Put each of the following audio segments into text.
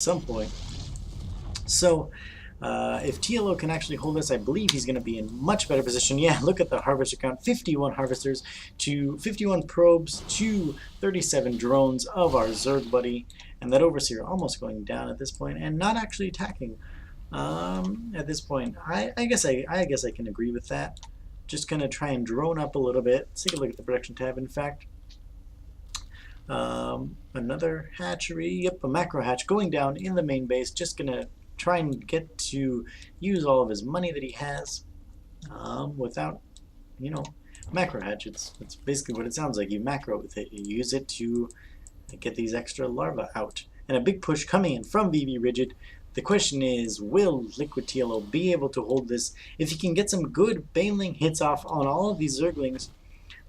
some point. So if TLO can actually hold this, I believe he's going to be in much better position. Yeah, look at the harvester count. 51 harvesters to 51 probes to 37 drones of our Zerg buddy. And that Overseer almost going down at this point and not actually attacking at this point. I guess I can agree with that. Just going to try and drone up a little bit. Let's take a look at the production tab, in fact. Another hatchery, yep, a macro hatch going down in the main base. Just gonna try and get to use all of his money that he has without, you know, macro hatch. It's basically what it sounds like. You macro with it. You use it to get these extra larvae out. And a big push coming in from vVvRigid. The question is, will LiquidTLO be able to hold this? If he can get some good baneling hits off on all of these Zerglings,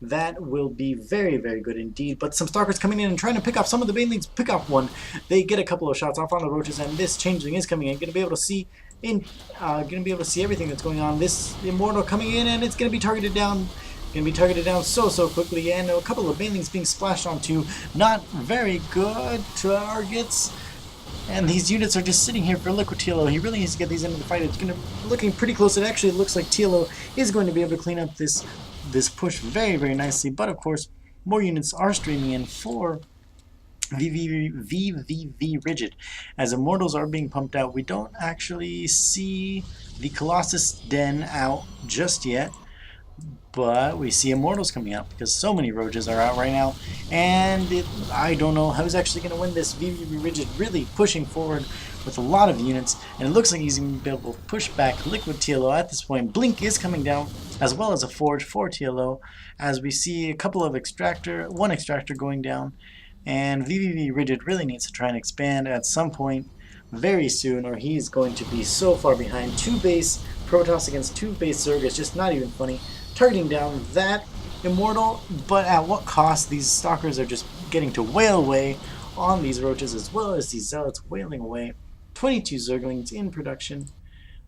that will be very, very good indeed. But some Stalkers coming in and trying to pick off some of the Banelings. Pick off one. They get a couple of shots off on the Roaches, and this Changeling is coming in. Going to be able to see everything that's going on. This Immortal coming in, and it's going to be targeted down. Going to be targeted down so quickly, and a couple of Banelings being splashed onto. Not very good targets. And these units are just sitting here for LiquidTLO. He really needs to get these into the fight. It's going to looking pretty close. It actually looks like TLO is going to be able to clean up this push very, very nicely. But of course, more units are streaming in for vVvRigid. As Immortals are being pumped out, we don't actually see the Colossus Den out just yet. But we see Immortals coming out because so many Roaches are out right now. And I don't know how he's actually going to win this. vVvRigid really pushing forward with a lot of units. And it looks like he's going to be able to push back LiquidTLO at this point. Blink is coming down, as well as a Forge for TLO. As we see a couple of one extractor going down. And vVvRigid really needs to try and expand at some point very soon, or he's going to be so far behind. 2 base Protoss against 2 base Zerg is just not even funny. Targeting down that Immortal, but at what cost? These Stalkers are just getting to wail away on these Roaches, as well as these Zealots wailing away. 22 Zerglings in production.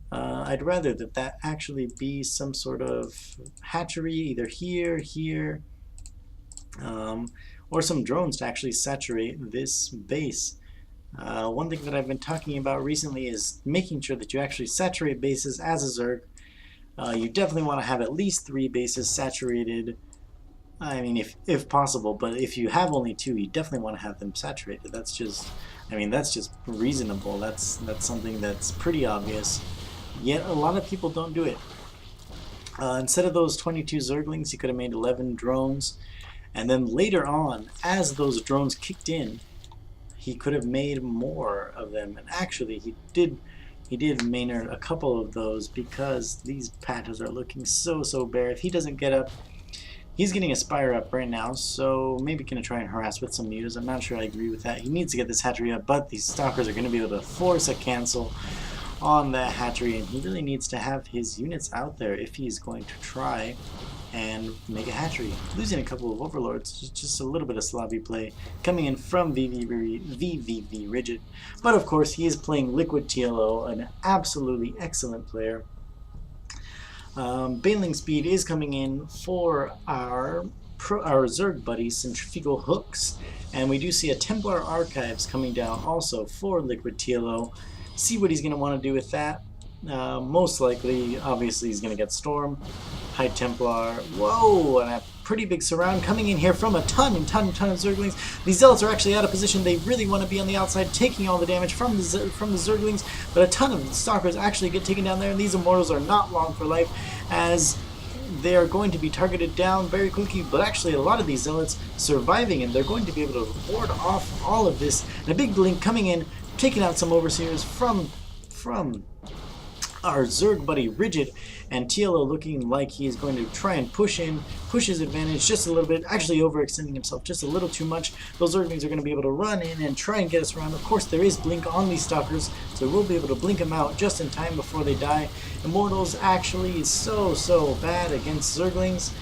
I'd rather that actually be some sort of hatchery, either here, or some drones to actually saturate this base. One thing that I've been talking about recently is making sure that you actually saturate bases as a Zerg. You definitely want to have at least 3 bases saturated. I mean, if possible, but if you have only 2, you definitely want to have them saturated. That's just, I mean, that's just reasonable. That's something that's pretty obvious. Yet a lot of people don't do it. Instead of those 22 Zerglings, he could have made 11 drones, and then later on, as those drones kicked in, he could have made more of them. And actually, he did Maynard a couple of those because these patches are looking so bare. If he doesn't get up, he's getting a Spire up right now, so maybe gonna try and harass with some mutas. I'm not sure I agree with that. He needs to get this hatchery up, but these Stalkers are gonna be able to force a cancel on that hatchery, and he really needs to have his units out there if he's going to try and make a hatchery. Losing a couple of Overlords, just a little bit of sloppy play coming in from vVvRigid. But of course, he is playing LiquidTLO, an absolutely excellent player. Baneling speed is coming in for our Zerg buddy, Centrifugal Hooks, and we do see a Templar Archives coming down also for LiquidTLO. See what he's going to want to do with that. Most likely, obviously, he's going to get Storm, High Templar, whoa, and a pretty big surround coming in here from a ton of Zerglings. These Zealots are actually out of position. They really want to be on the outside, taking all the damage from the Zerglings, but a ton of Stalkers actually get taken down there, and these Immortals are not long for life, as they are going to be targeted down very quickly, but actually a lot of these Zealots surviving, and they're going to be able to ward off all of this. And a big blink coming in, taking out some Overseers from our Zerg buddy Rigid, and TLO looking like he's going to try and push his advantage just a little bit, actually overextending himself just a little too much. Those Zerglings are going to be able to run in and try and get us around. Of course, there is blink on these Stalkers, so we'll be able to blink them out just in time before they die. Immortals actually is so bad against Zerglings,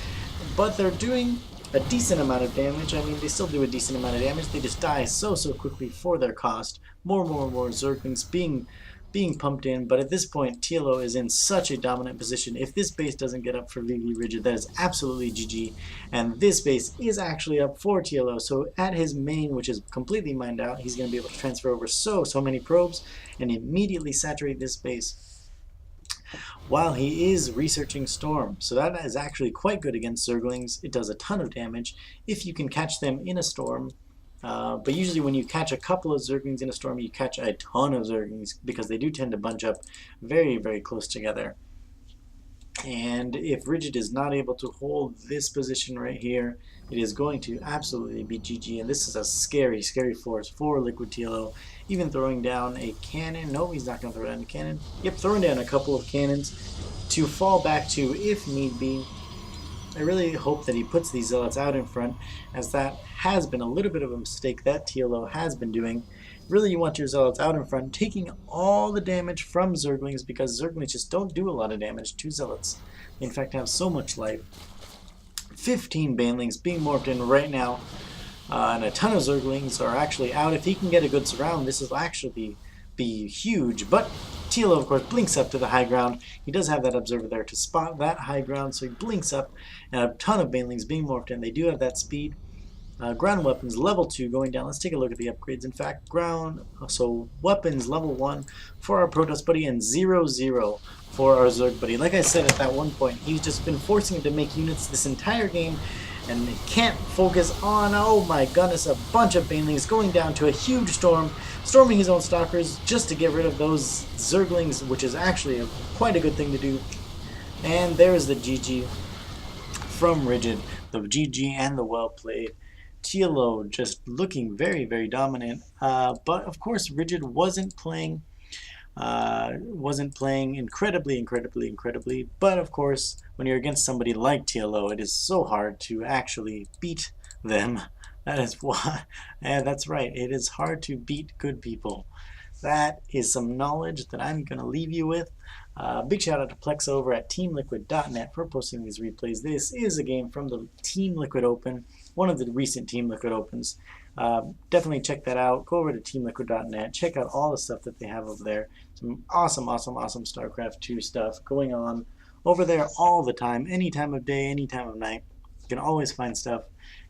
but they're doing a decent amount of damage. I mean, they still do a decent amount of damage. They just die so quickly for their cost. More Zerglings being being pumped in, but at this point TLO is in such a dominant position. If this base doesn't get up for vVvRigid, that is absolutely GG, and this base is actually up for TLO. So at his main, which is completely mined out, he's going to be able to transfer over so many probes and immediately saturate this base while he is researching Storm. So that is actually quite good against Zerglings. It does a ton of damage if you can catch them in a Storm. But usually when you catch a couple of Zerglings in a Storm, you catch a ton of Zerglings because they do tend to bunch up very close together. And if Rigid is not able to hold this position right here, it is going to absolutely be GG. And this is a scary force for LiquidTLO. Even throwing down a cannon. No, he's not going to throw down a cannon. Yep, throwing down a couple of cannons to fall back to if need be. I really hope that he puts these Zealots out in front, as that has been a little bit of a mistake that TLO has been doing. Really, you want your Zealots out in front, taking all the damage from Zerglings, because Zerglings just don't do a lot of damage to Zealots. They in fact have so much life. 15 Banelings being morphed in right now, and a ton of Zerglings are actually out. If he can get a good surround, this will actually be huge, but TLO, of course, blinks up to the high ground. He does have that observer there to spot that high ground, so he blinks up, and a ton of Banelings being morphed in. They do have that speed. Ground weapons level 2 going down. Let's take a look at the upgrades. In fact, so weapons level 1 for our Protoss buddy and 0-0 for our Zerg buddy. Like I said at that one point, he's just been forcing him to make units this entire game, and he can't focus on, oh my goodness, a bunch of Banelings going down to a huge storm, storming his own Stalkers just to get rid of those Zerglings, which is actually quite a good thing to do. And there's the GG from Rigid, the GG and the well played. TLO just looking very dominant, but of course Rigid wasn't playing incredibly, but of course when you're against somebody like TLO, it is so hard to actually beat them. That is why, and that's right, it is hard to beat good people. That is some knowledge that I'm going to leave you with. Big shout out to Plex over at TeamLiquid.net for posting these replays. This is a game from the Team Liquid Open, one of the recent Team Liquid Opens. Definitely check that out. Go over to TeamLiquid.net. Check out all the stuff that they have over there. Some awesome StarCraft 2 stuff going on over there all the time, any time of day, any time of night. You can always find stuff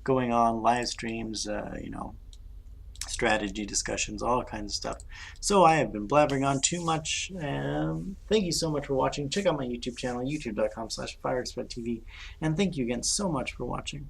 going on, live streams, you know, strategy discussions, all kinds of stuff. So I have been blabbering on too much. Thank you so much for watching. Check out my YouTube channel, youtube.com/Firexfredtv, and thank you again so much for watching.